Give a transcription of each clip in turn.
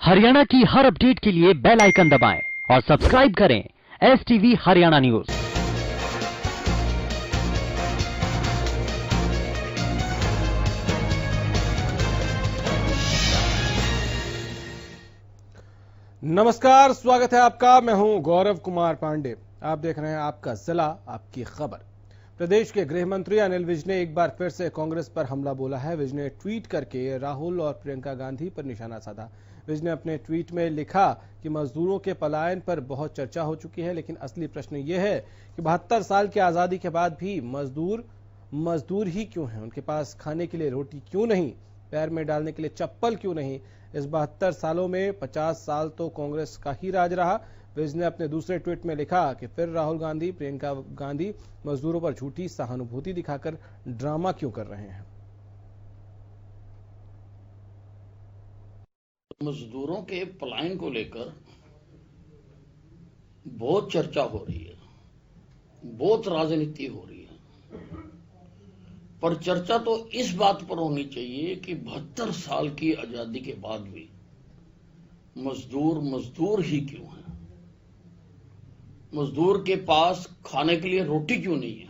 हरियाणा की हर अपडेट के लिए बेल आइकन दबाएं और सब्सक्राइब करें STV हरियाणा न्यूज। नमस्कार, स्वागत है आपका। मैं हूं गौरव कुमार पांडे। आप देख रहे हैं आपका जिला आपकी खबर। प्रदेश के गृह मंत्री अनिल विज ने एक बार फिर से कांग्रेस पर हमला बोला है। विज ने ट्वीट करके राहुल और प्रियंका गांधी पर निशाना साधा। विज ने अपने ट्वीट में लिखा कि मजदूरों के पलायन पर बहुत चर्चा हो चुकी है, लेकिन असली प्रश्न यह है कि 72 साल की आजादी के बाद भी मजदूर ही क्यों हैं? उनके पास खाने के लिए रोटी क्यों नहीं, पैर में डालने के लिए चप्पल क्यों नहीं? इस 72 सालों में 50 साल तो कांग्रेस का ही राज रहा। विज ने अपने दूसरे ट्वीट में लिखा कि फिर राहुल गांधी, प्रियंका गांधी मजदूरों पर झूठी सहानुभूति दिखाकर ड्रामा क्यों कर रहे हैं? मजदूरों के पलायन को लेकर बहुत चर्चा हो रही है, बहुत राजनीति हो रही है, पर चर्चा तो इस बात पर होनी चाहिए कि 72 साल की आजादी के बाद भी मजदूर ही क्यों है? मजदूर के पास खाने के लिए रोटी क्यों नहीं है?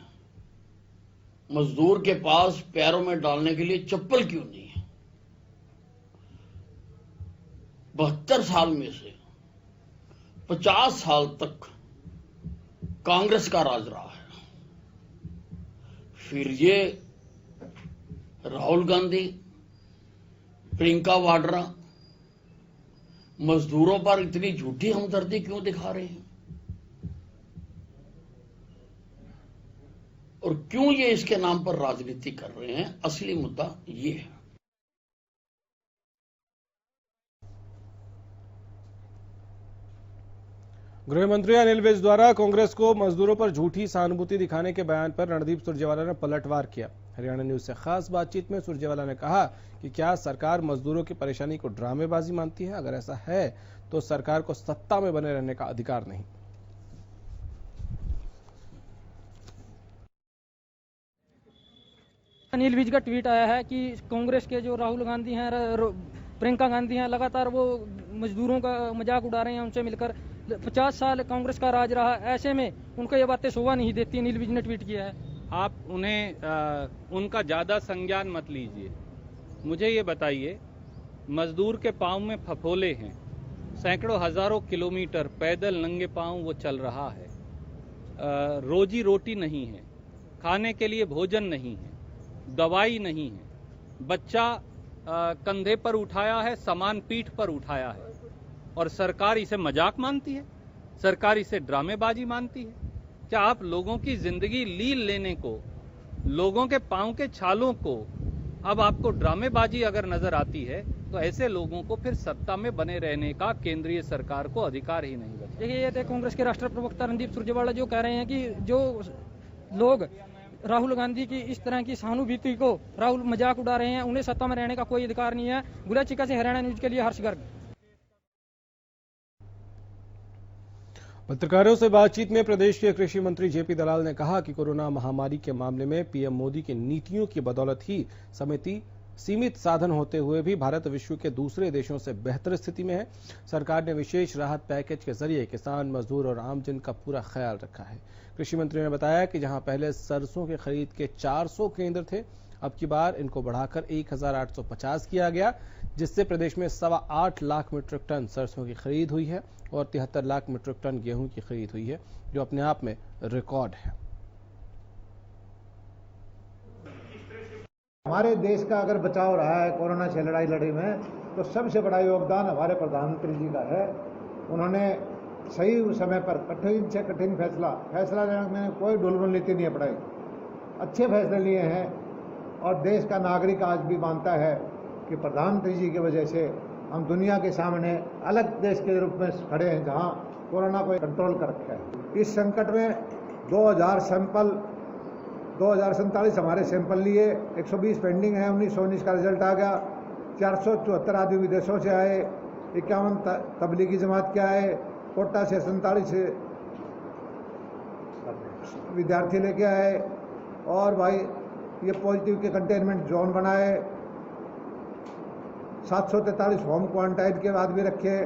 मजदूर के पास पैरों में डालने के लिए चप्पल क्यों नहीं है? 72 साल में से 50 साल तक कांग्रेस का राज रहा है। फिर ये राहुल गांधी, प्रियंका वाड्रा मजदूरों पर इतनी झूठी हमदर्दी क्यों दिखा रहे हैं? और क्यों ये इसके नाम पर राजनीति कर रहे हैं? असली मुद्दा ये है। गृह मंत्री अनिल विज द्वारा कांग्रेस को मजदूरों पर झूठी सहानुभूति दिखाने के बयान पर रणदीप सुरजेवाला ने पलटवार किया। हरियाणा न्यूज से खास बातचीत में सुरजेवाला ने कहा कि क्या सरकार मजदूरों की परेशानी को ड्रामेबाजी मानती है? अगर ऐसा है तो सरकार को सत्ता में बने रहने का अधिकार नहीं। अनिल विज का ट्वीट आया है कि कांग्रेस के जो राहुल गांधी हैं, प्रियंका गांधी हैं, लगातार वो मजदूरों का मजाक उड़ा रहे हैं। उनसे मिलकर 50 साल कांग्रेस का राज रहा, ऐसे में उनको ये बातें शोभा नहीं देती। अनिल विज ने ट्वीट किया है। आप उन्हें उनका ज़्यादा संज्ञान मत लीजिए। मुझे ये बताइए, मजदूर के पाँव में फफोले हैं, सैकड़ों हजारों किलोमीटर पैदल नंगे पाँव वो चल रहा है, रोजी रोटी नहीं है, खाने के लिए भोजन नहीं है, दवाई नहीं है, बच्चा कंधे पर उठाया है, सामान पीठ पर उठाया है, और सरकार इसे मजाक मानती है, सरकार इसे ड्रामेबाजी मानती है। क्या आप लोगों की जिंदगी लील लेने को, लोगों के पांव के छालों को अब आपको ड्रामेबाजी अगर नजर आती है, तो ऐसे लोगों को फिर सत्ता में बने रहने का केंद्रीय सरकार को अधिकार ही नहीं बचा। देखिए, ये कांग्रेस के राष्ट्रीय प्रवक्ता रणदीप सुरजेवाला जो कह रहे हैं कि जो लोग राहुल गांधी की इस तरह की सहानुभूति को राहुल मजाक उड़ा रहे हैं, उन्हें सत्ता में रहने का कोई अधिकार नहीं है। गुलाचिका से हरियाणा न्यूज के लिए हर्ष गर्ग। पत्रकारों से बातचीत में प्रदेश के कृषि मंत्री जेपी दलाल ने कहा कि कोरोना महामारी के मामले में पीएम मोदी की नीतियों की बदौलत ही समिति सीमित साधन होते हुए भी भारत विश्व के दूसरे देशों से बेहतर स्थिति में है। सरकार ने विशेष राहत पैकेज के जरिए किसान, मजदूर और आमजन का पूरा ख्याल रखा है। कृषि मंत्री ने बताया कि जहां पहले सरसों के खरीद के 400 केंद्र थे, अब की बार इनको बढ़ाकर 1850 किया गया, जिससे प्रदेश में 8.25 लाख मीट्रिक टन सरसों की खरीद हुई है और 73 लाख मीट्रिक टन गेहूं की खरीद हुई है, जो अपने आप में रिकॉर्ड है। हमारे देश का अगर बचाव रहा है कोरोना से लड़ी में, तो सबसे बड़ा योगदान हमारे प्रधानमंत्री जी का है। उन्होंने सही समय पर कठिन से कठिन फैसला लेने में कोई ढुलमुल नीति नहीं अपनाई, अच्छे फैसले लिए हैं। और देश का नागरिक आज भी मानता है कि प्रधानमंत्री जी की वजह से हम दुनिया के सामने अलग देश के रूप में खड़े हैं, जहां कोरोना को कंट्रोल कर रखा है। इस संकट में 2047 हमारे सैंपल लिए, 120 पेंडिंग है, 1919 का रिजल्ट आ गया। 474 आदमी विदेशों से आए, 51 तबलीगी जमात के आए, कोटा से 47 विद्यार्थी लेके आए, और भाई ये पॉजिटिव के कंटेनमेंट जोन बनाए। 743 होम क्वारंटाइन के बाद भी रखे।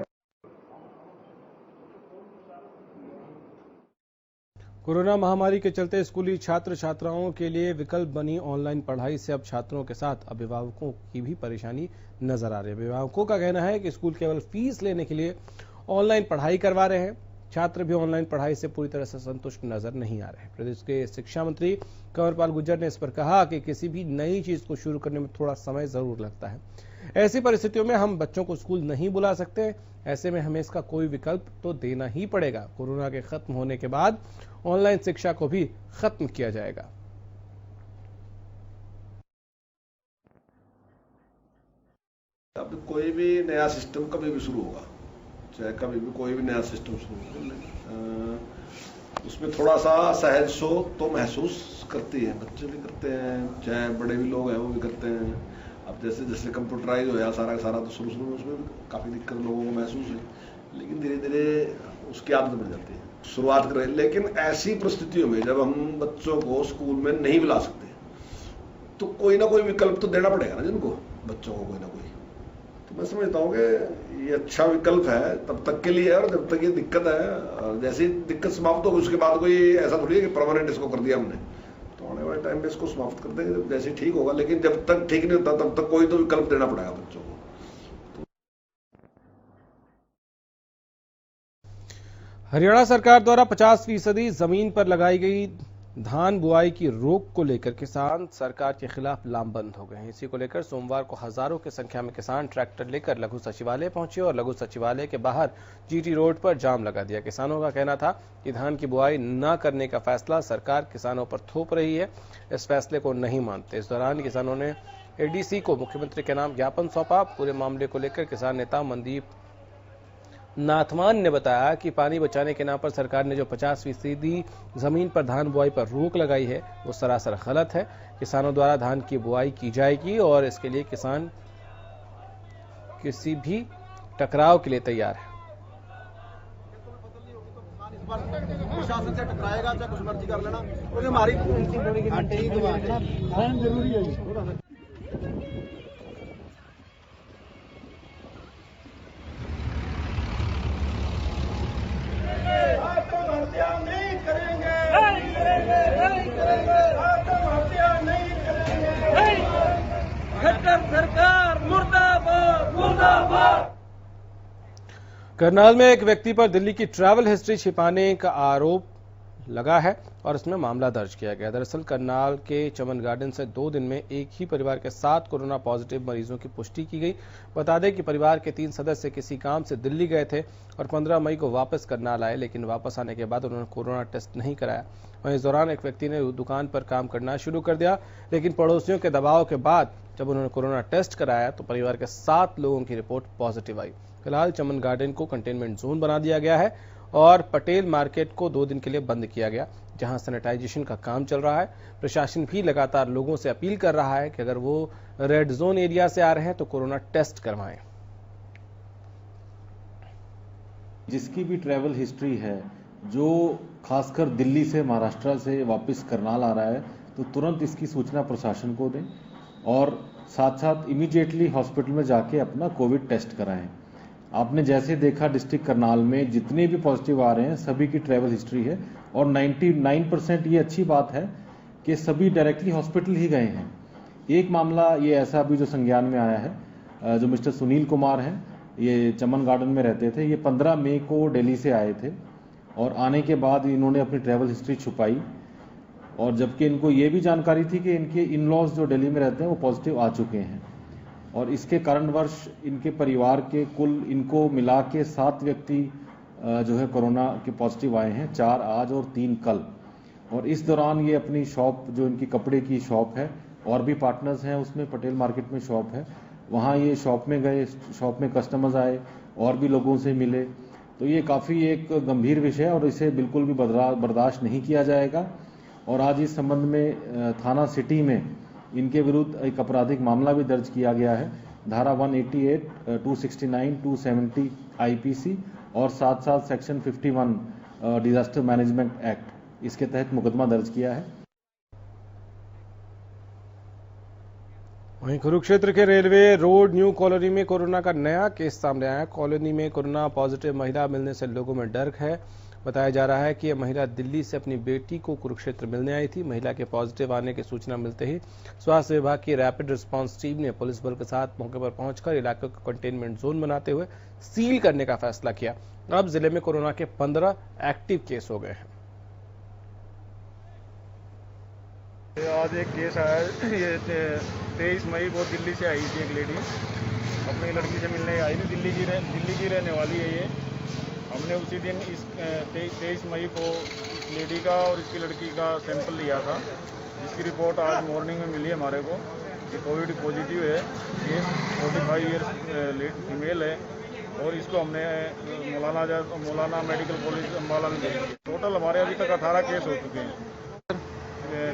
कोरोना महामारी के चलते स्कूली छात्र छात्राओं के लिए विकल्प बनी ऑनलाइन पढ़ाई से अब छात्रों के साथ अभिभावकों की भी परेशानी नजर आ रही है। अभिभावकों का कहना है कि स्कूल केवल फीस लेने के लिए ऑनलाइन पढ़ाई करवा रहे हैं। छात्र भी ऑनलाइन पढ़ाई से पूरी तरह से संतुष्ट नजर नहीं आ रहे। प्रदेश के शिक्षा मंत्री कंवरपाल गुर्जर ने इस पर कहा कि किसी भी नई चीज को शुरू करने में थोड़ा समय जरूर लगता है। ऐसी परिस्थितियों में हम बच्चों को स्कूल नहीं बुला सकते। ऐसे में हमें इसका कोई विकल्प तो देना ही पड़ेगा। कोरोना के खत्म होने के बाद ऑनलाइन शिक्षा को भी खत्म किया जाएगा। अब कोई भी नया सिस्टम कभी भी शुरू होगा, चाहे कभी भी कोई भी नया सिस्टम शुरू होगा, उसमें थोड़ा सा सहज सो तो महसूस करती है, बच्चे भी करते हैं, चाहे बड़े भी लोग हैं वो भी करते हैं। अब जैसे जैसे कंप्यूटराइज हो सारा सारा, तो शुरू में उसमें भी काफी दिक्कत लोगों को महसूस हुई, लेकिन धीरे धीरे उसकी आदत बढ़ जाती है। शुरुआत करें, लेकिन ऐसी परिस्थितियों में जब हम बच्चों को स्कूल में नहीं बुला सकते तो कोई ना कोई विकल्प तो देना पड़ेगा ना जिनको, बच्चों को कोई ना कोई। तो मैं समझता हूँ कि ये अच्छा विकल्प है तब तक के लिए, और जब तक ये दिक्कत है, जैसी दिक्कत समाप्त होगी उसके बाद कोई ऐसा थोड़ी है कि परमानेंट इसको कर दिया हमने, तो आने वाले टाइम में इसको समाप्त कर देंगे जैसे ठीक होगा। लेकिन जब तक ठीक नहीं होता तब तक कोई तो विकल्प देना पड़ेगा बच्चों को। हरियाणा सरकार द्वारा 50% जमीन पर लगाई गई धान बुआई की रोक को लेकर किसान सरकार के खिलाफ लामबंद हो गए हैं। इसी को लेकर सोमवार को हजारों की संख्या में किसान ट्रैक्टर लेकर लघु सचिवालय पहुंचे और लघु सचिवालय के बाहर जीटी रोड पर जाम लगा दिया। किसानों का कहना था कि धान की बुआई न करने का फैसला सरकार किसानों पर थोप रही है, इस फैसले को नहीं मानते। इस दौरान किसानों ने एडीसी को मुख्यमंत्री के नाम ज्ञापन सौंपा। पूरे मामले को लेकर किसान नेता मनदीप नाथमान ने बताया कि पानी बचाने के नाम पर सरकार ने जो 50% जमीन पर धान बुआई पर रोक लगाई है वो सरासर गलत है। किसानों द्वारा धान की बुआई की जाएगी और इसके लिए किसान किसी भी टकराव के लिए तैयार है। प्रशासन से टकराएगा चाहे कुछ मर्जी कर लेना, क्योंकि हमारी जरूरी है। करनाल में एक व्यक्ति पर दिल्ली की ट्रैवल हिस्ट्री छिपाने का आरोप लगा है और इसमें मामला दर्ज किया गया। दरअसल करनाल के चमन गार्डन से 2 दिन में एक ही परिवार के 7 कोरोना पॉजिटिव मरीजों की पुष्टि की गई। बता दें कि परिवार के 3 सदस्य किसी काम से दिल्ली गए थे और 15 मई को वापस करनाल आए, लेकिन वापस आने के बाद उन्होंने कोरोना टेस्ट नहीं कराया। वहीं इस दौरान एक व्यक्ति ने दुकान पर काम करना शुरू कर दिया, लेकिन पड़ोसियों के दबाव के बाद जब उन्होंने कोरोना टेस्ट कराया तो परिवार के 7 लोगों की रिपोर्ट पॉजिटिव आई। फिलहाल चमन गार्डन को कंटेनमेंट जोन बना दिया गया है और पटेल मार्केट को 2 दिन के लिए बंद किया गया, जहां सैनिटाइजेशन का काम चल रहा है। प्रशासन भी लगातार लोगों से अपील कर रहा है कि अगर वो रेड जोन एरिया से आ रहे हैं तो कोरोना टेस्ट करवाएं। जिसकी भी ट्रैवल हिस्ट्री है, जो खासकर दिल्ली से महाराष्ट्र से वापस करनाल आ रहा है, तो तुरंत इसकी सूचना प्रशासन को दें और साथ साथ इमीडिएटली हॉस्पिटल में जाके अपना कोविड टेस्ट कराएं। आपने जैसे देखा डिस्ट्रिक्ट करनाल में जितने भी पॉजिटिव आ रहे हैं सभी की ट्रैवल हिस्ट्री है और 99% ये अच्छी बात है कि सभी डायरेक्टली हॉस्पिटल ही गए हैं। एक मामला ये ऐसा भी जो संज्ञान में आया है, जो मिस्टर सुनील कुमार हैं, ये चमन गार्डन में रहते थे। ये 15 मई को दिल्ली से आए थे और आने के बाद इन्होंने अपनी ट्रैवल हिस्ट्री छुपाई और जबकि इनको ये भी जानकारी थी कि इनके इन लॉज जो दिल्ली में रहते हैं वो पॉजिटिव आ चुके हैं और इसके कारणवश इनके परिवार के कुल इनको मिला के 7 व्यक्ति जो है कोरोना के पॉजिटिव आए हैं, 4 आज और 3 कल। और इस दौरान ये अपनी शॉप, जो इनकी कपड़े की शॉप है, और भी पार्टनर्स हैं उसमें, पटेल मार्केट में शॉप है, वहाँ ये शॉप में गए, शॉप में कस्टमर्स आए और भी लोगों से मिले। तो ये काफ़ी एक गंभीर विषय है और इसे बिल्कुल भी बर्दाश्त नहीं किया जाएगा। और आज इस संबंध में थाना सिटी में इनके विरुद्ध एक आपराधिक मामला भी दर्ज किया गया है, धारा 188, 269, 270 आईपीसी और साथ साथ सेक्शन 51 डिजास्टर मैनेजमेंट एक्ट, इसके तहत मुकदमा दर्ज किया है। वहीं कुरुक्षेत्र के रेलवे रोड न्यू कॉलोनी में कोरोना का नया केस सामने आया। कॉलोनी में कोरोना पॉजिटिव महिला मिलने से लोगों में डर है। बताया जा रहा है कि यह महिला दिल्ली से अपनी बेटी को कुरुक्षेत्र मिलने आई थी। महिला के पॉजिटिव आने की सूचना मिलते ही स्वास्थ्य विभाग की रैपिड रिस्पांस टीम ने पुलिस बल के साथ मौके पर पहुंचकर इलाके को कंटेनमेंट जोन बनाते हुए सील करने का फैसला किया। अब जिले में कोरोना के 15 एक्टिव केस हो गए हैं। आज एक केस आया, ये 23 मई को दिल्ली से आई थी एक लेडी, अपनी लड़की से मिलने आई थी। दिल्ली की रहने वाली है ये। हमने उसी दिन इस 23 मई को इस लेडी का और इसकी लड़की का सैंपल लिया था, जिसकी रिपोर्ट आज मॉर्निंग में मिली हमारे को कि कोविड पॉजिटिव है। ये 45 ईयर्स फीमेल है और इसको हमने मौलाना मेडिकल कॉलेज अम्बाला में भेज दिया। टोटल हमारे अभी तक 18 केस हो चुके हैं।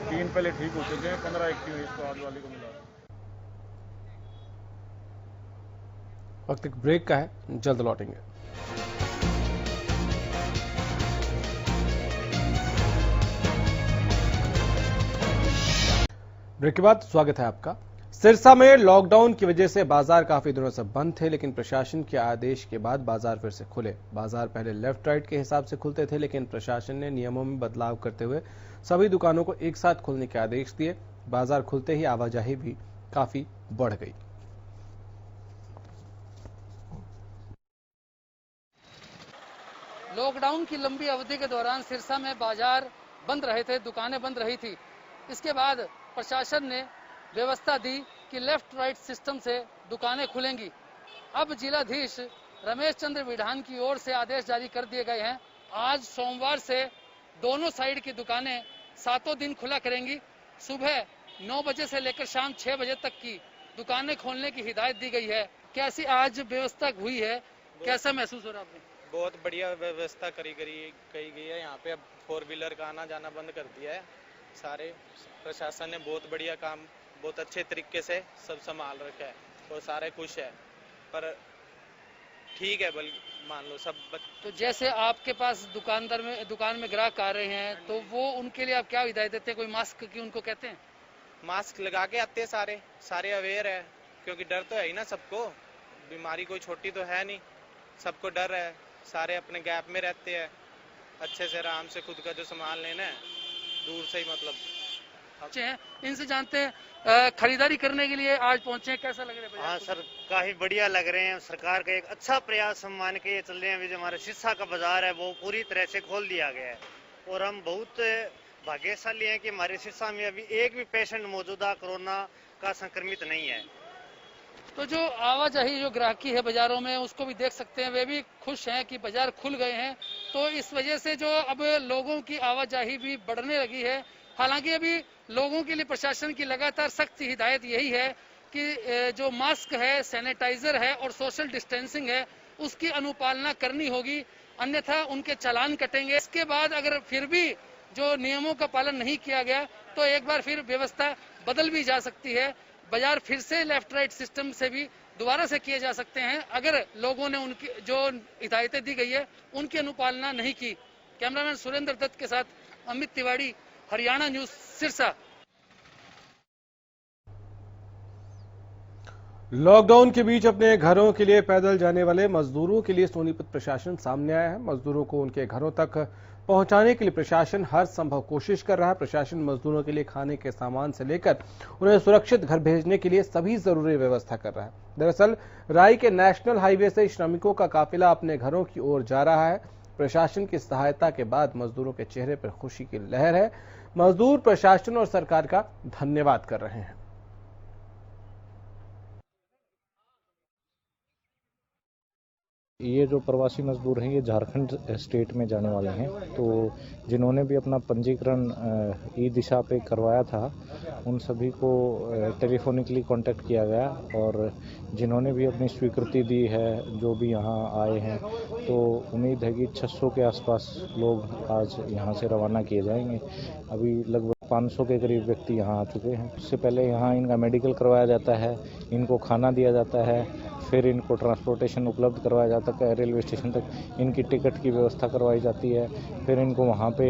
3 पहले ठीक हो चुके हैं, 15 एक्टिव इसको आज वाली को मिला। वक्त एक ब्रेक का है, जल्द लौटेंगे। ब्रेक के बाद स्वागत है आपका। सिरसा में लॉकडाउन की वजह से बाजार काफी दिनों से बंद थे, लेकिन प्रशासन के आदेश के बाद बाजार फिर से खुले। बाजार पहले लेफ्ट राइट के हिसाब से खुलते थे, लेकिन प्रशासन ने नियमों में बदलाव करते हुए सभी दुकानों को एक साथ खोलने के आदेश दिए। बाजार खुलते ही आवाजाही भी काफी बढ़ गई। लॉकडाउन की लंबी अवधि के दौरान सिरसा में बाजार बंद रहे थे, दुकानें बंद रही थी। इसके बाद प्रशासन ने व्यवस्था दी कि लेफ्ट राइट सिस्टम से दुकानें खुलेंगी। अब जिलाधीश रमेश चंद्र विधान की ओर से आदेश जारी कर दिए गए हैं। आज सोमवार से दोनों साइड की दुकानें 7 दिन खुला करेंगी। सुबह 9 बजे से लेकर शाम 6 बजे तक की दुकानें खोलने की हिदायत दी गई है। कैसी आज व्यवस्था हुई है, कैसा महसूस हो रहा है आपको? बहुत बढ़िया व्यवस्था करी गई है। यहाँ पे अब 4 व्हीलर का आना जाना बंद कर दिया है। सारे प्रशासन ने बहुत बढ़िया काम, बहुत अच्छे तरीके से सब संभाल रखा है और सारे खुश है। पर ठीक है, बल्कि मान लो सब तो जैसे आपके पास दुकान में ग्राहक आ रहे हैं, तो वो उनके लिए आप क्या हिदायत देते हैं? कोई मास्क की उनको कहते हैं? मास्क लगा के आते हैं सारे अवेयर है, क्योंकि डर तो है ही ना सबको। बीमारी कोई छोटी तो है नहीं, सबको डर है। सारे अपने गैप में रहते हैं, अच्छे से आराम से खुद का जो सामान लेना है दूर से ही, मतलब अच्छे हैं। इनसे जानते हैं खरीदारी करने के लिए आज पहुंचे हैं, कैसा लग रहा है? हाँ सर, काफी बढ़िया लग रहे हैं। सरकार का एक अच्छा प्रयास हम मान के चल रहे हैं। अभी जो हमारा सिरसा का बाजार है वो पूरी तरह से खोल दिया गया है और हम बहुत भाग्यशाली हैं कि हमारे सिरसा में अभी एक भी पेशेंट मौजूदा कोरोना का संक्रमित नहीं है। तो जो आवाजाही जो ग्राहकी है बाजारों में, उसको भी देख सकते हैं, वे भी खुश हैं कि बाजार खुल गए हैं। तो इस वजह से जो अब लोगों की आवाजाही भी बढ़ने लगी है। हालांकि अभी लोगों के लिए प्रशासन की लगातार सख्त हिदायत यही है कि जो मास्क है, सैनिटाइजर है और सोशल डिस्टेंसिंग है, उसकी अनुपालना करनी होगी, अन्यथा उनके चालान कटेंगे। इसके बाद अगर फिर भी जो नियमों का पालन नहीं किया गया तो एक बार फिर व्यवस्था बदल भी जा सकती है। बाजार फिर से लेफ्ट राइट सिस्टम से भी दोबारा से किए जा सकते हैं अगर लोगों ने उनकी जो हिदायतें दी गई है उनकी अनुपालना नहीं की। कैमरामैन सुरेंद्र दत्त के साथ अमित तिवारी, हरियाणा न्यूज, सिरसा। लॉकडाउन के बीच अपने घरों के लिए पैदल जाने वाले मजदूरों के लिए सोनीपत प्रशासन सामने आया है। मजदूरों को उनके घरों तक पहुंचाने के लिए प्रशासन हर संभव कोशिश कर रहा है। प्रशासन मजदूरों के लिए खाने के सामान से लेकर उन्हें सुरक्षित घर भेजने के लिए सभी जरूरी व्यवस्था कर रहा है। दरअसल राई के नेशनल हाईवे से श्रमिकों का काफिला अपने घरों की ओर जा रहा है। प्रशासन की सहायता के बाद मजदूरों के चेहरे पर खुशी की लहर है। मजदूर प्रशासन और सरकार का धन्यवाद कर रहे हैं। ये जो प्रवासी मजदूर हैं ये झारखंड स्टेट में जाने वाले हैं। तो जिन्होंने भी अपना पंजीकरण ई दिशा पे करवाया था उन सभी को टेलीफोनिकली कांटेक्ट किया गया और जिन्होंने भी अपनी स्वीकृति दी है, जो भी यहाँ आए हैं, तो उम्मीद है कि 600 के आसपास लोग आज यहाँ से रवाना किए जाएंगे। अभी लगभग 500 के करीब व्यक्ति यहाँ आ चुके हैं। इससे पहले यहाँ इनका मेडिकल करवाया जाता है, इनको खाना दिया जाता है, फिर इनको ट्रांसपोर्टेशन उपलब्ध करवाया जाता है रेलवे स्टेशन तक, इनकी टिकट की व्यवस्था करवाई जाती है, फिर इनको वहाँ पे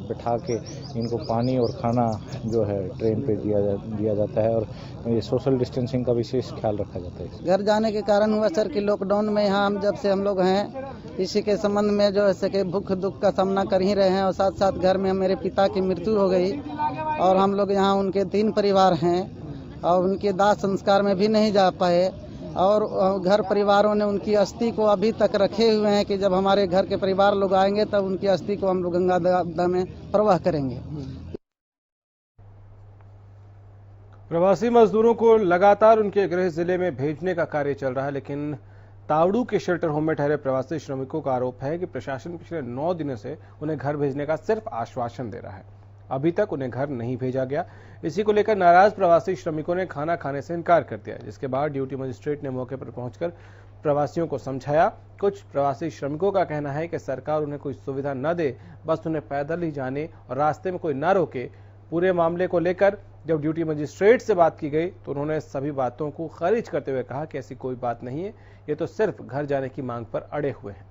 बिठा के इनको पानी और खाना जो है ट्रेन पे दिया जाता है और ये सोशल डिस्टेंसिंग का विशेष ख्याल रखा जाता है। घर जाने के कारण हुआ सर कि लॉकडाउन में यहाँ जब से हम लोग हैं इसी के संबंध में जो है कि भूख दुख का सामना कर ही रहे हैं और साथ साथ घर में मेरे पिता की मृत्यु हो गई और हम लोग यहाँ उनके 3 परिवार हैं और उनके दाह संस्कार में भी नहीं जा पाए और घर परिवारों ने उनकी अस्थि को अभी तक रखे हुए हैं कि जब हमारे घर के परिवार लोग आएंगे तब उनकी अस्थि को हम लोग गंगा में प्रवाह करेंगे। प्रवासी मजदूरों को लगातार उनके गृह जिले में भेजने का कार्य चल रहा है, लेकिन तावड़ू के शेल्टर होम में ठहरे प्रवासी श्रमिकों का आरोप है कि प्रशासन पिछले 9 दिनों से उन्हें घर भेजने का सिर्फ आश्वासन दे रहा है। अभी तक उन्हें घर नहीं भेजा गया। इसी को लेकर नाराज प्रवासी श्रमिकों ने खाना खाने से इनकार कर दिया, जिसके बाद ड्यूटी मजिस्ट्रेट ने मौके पर पहुंचकर प्रवासियों को समझाया। कुछ प्रवासी श्रमिकों का कहना है कि सरकार उन्हें कोई सुविधा न दे, बस उन्हें पैदल ही जाने और रास्ते में कोई न रोके। पूरे मामले को लेकर जब ड्यूटी मजिस्ट्रेट से बात की गई तो उन्होंने सभी बातों को खारिज करते हुए कहा कि ऐसी कोई बात नहीं है, ये तो सिर्फ घर जाने की मांग पर अड़े हुए हैं।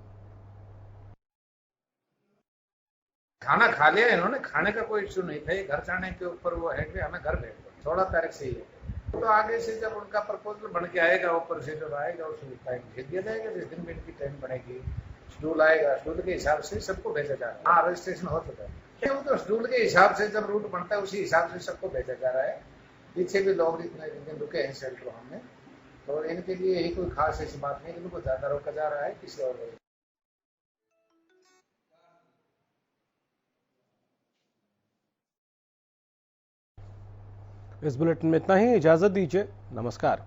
खाना खा लिया इन्होंने, खाने का कोई इश्यू नहीं था, ये घर जाने के ऊपर वो है कि हमें घर भेज दो 16 तारीख से ही है। तो आगे से जब उनका प्रपोजल बन के आएगा, ऊपर से जब आएगा उस टाइम भेज दिया जाएगा। जिस दिन भी इनकी ट्रेन बनेगी, शेड्यूल आएगा, शेड्यूल के हिसाब से सबको भेजा जा रहा है। हाँ, रजिस्ट्रेशन हो चुका है, वो तो शेड्यूल के हिसाब से जब रूट बनता है उसी हिसाब से सबको भेजा जा रहा है। पीछे भी लोग इतने दिन रुके हैं शेल्टर होम में, तो इनके लिए यही कोई खास ऐसी बात नहीं, इनको ज्यादा रोका जा रहा है किसी और। इस बुलेटिन में इतना ही। इजाजत दीजिए, नमस्कार।